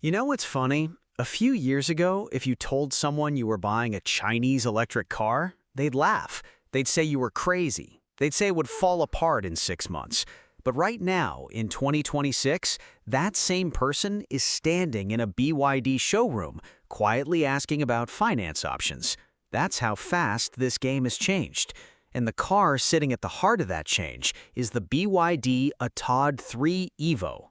You know what's funny? A few years ago, if you told someone you were buying a Chinese electric car, they'd laugh. They'd say you were crazy. They'd say it would fall apart in 6 months. But right now, in 2026, that same person is standing in a BYD showroom, quietly asking about finance options. That's how fast this game has changed. And the car sitting at the heart of that change is the BYD Atto 3 EVO.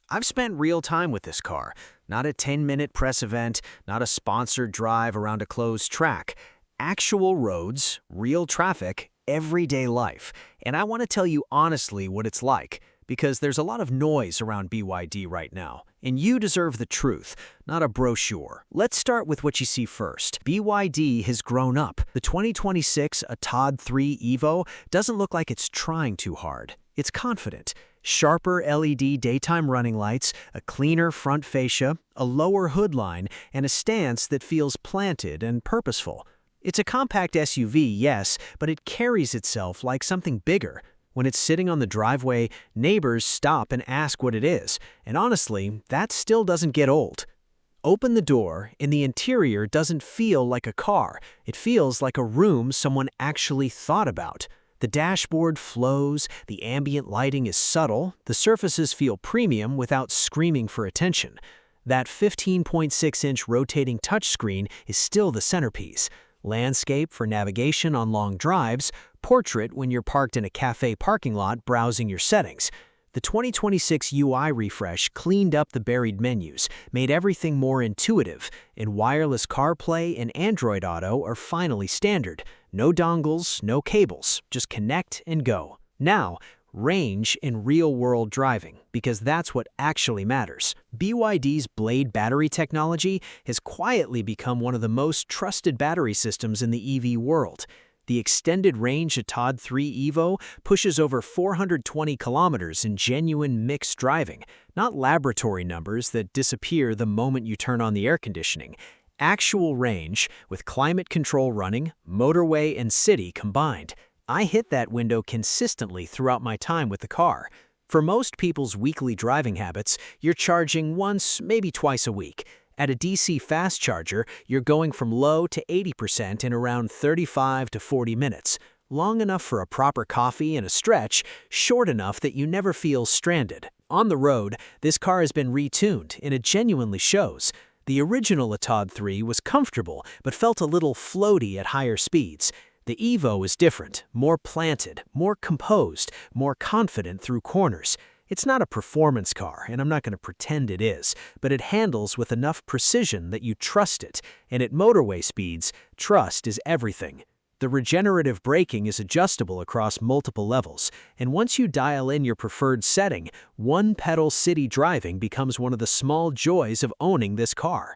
I've spent real time with this car, not a 10-minute press event, not a sponsored drive around a closed track. Actual roads, real traffic, everyday life. And I want to tell you honestly what it's like, because there's a lot of noise around BYD right now, and you deserve the truth, not a brochure. Let's start with what you see first. BYD has grown up. The 2026 Atto 3 EVO doesn't look like it's trying too hard. It's confident. Sharper LED daytime running lights, a cleaner front fascia, a lower hood line, and a stance that feels planted and purposeful. It's a compact SUV, yes, but it carries itself like something bigger. When it's sitting on the driveway, neighbors stop and ask what it is, and honestly, that still doesn't get old. Open the door, and the interior doesn't feel like a car. It feels like a room someone actually thought about. The dashboard flows, the ambient lighting is subtle, the surfaces feel premium without screaming for attention. That 15.6-inch rotating touchscreen is still the centerpiece. Landscape for navigation on long drives, portrait when you're parked in a cafe parking lot browsing your settings. The 2026 UI refresh cleaned up the buried menus, made everything more intuitive, and wireless CarPlay and Android Auto are finally standard. No dongles, no cables, just connect and go. Now, range in real-world driving, because that's what actually matters. BYD's Blade battery technology has quietly become one of the most trusted battery systems in the EV world. The extended range Atto 3 EVO pushes over 420 kilometers in genuine mixed driving, not laboratory numbers that disappear the moment you turn on the air conditioning. Actual range, with climate control running, motorway and city combined. I hit that window consistently throughout my time with the car. For most people's weekly driving habits, you're charging once, maybe twice a week. At a DC fast charger, you're going from low to 80% in around 35 to 40 minutes. Long enough for a proper coffee and a stretch, short enough that you never feel stranded. On the road, this car has been retuned, and it genuinely shows. The original Atto 3 was comfortable, but felt a little floaty at higher speeds. The EVO is different, more planted, more composed, more confident through corners. It's not a performance car, and I'm not going to pretend it is, but it handles with enough precision that you trust it, and at motorway speeds, trust is everything. The regenerative braking is adjustable across multiple levels, and once you dial in your preferred setting, one-pedal city driving becomes one of the small joys of owning this car.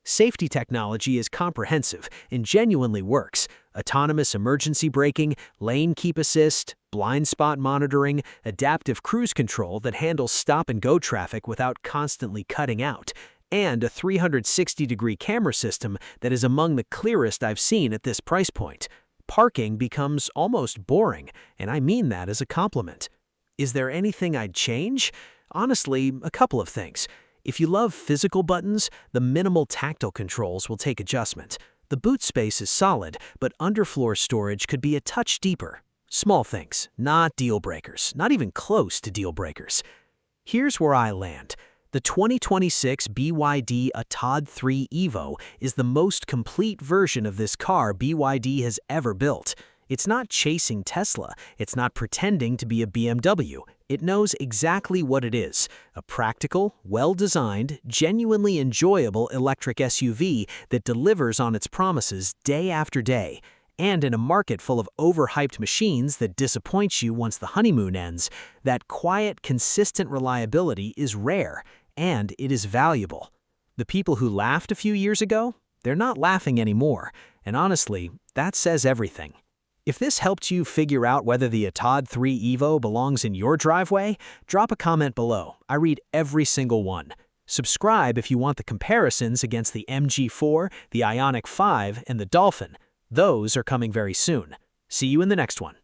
Safety technology is comprehensive and genuinely works. Autonomous emergency braking, lane keep assist, blind spot monitoring, adaptive cruise control that handles stop-and-go traffic without constantly cutting out, and a 360-degree camera system that is among the clearest I've seen at this price point. Parking becomes almost boring, and I mean that as a compliment. Is there anything I'd change? Honestly, a couple of things. If you love physical buttons, the minimal tactile controls will take adjustment. The boot space is solid, but underfloor storage could be a touch deeper. Small things, not deal breakers, not even close to deal breakers. Here's where I land. The 2026 BYD Atto 3 EVO is the most complete version of this car BYD has ever built. It's not chasing Tesla. It's not pretending to be a BMW. It knows exactly what it is, a practical, well-designed, genuinely enjoyable electric SUV that delivers on its promises day after day. And in a market full of overhyped machines that disappoint you once the honeymoon ends, that quiet, consistent reliability is rare, and it is valuable. The people who laughed a few years ago, they're not laughing anymore, and honestly, that says everything. If this helped you figure out whether the Atto 3 EVO belongs in your driveway, drop a comment below. I read every single one. Subscribe if you want the comparisons against the MG4, the Ioniq 5, and the Dolphin. Those are coming very soon. See you in the next one.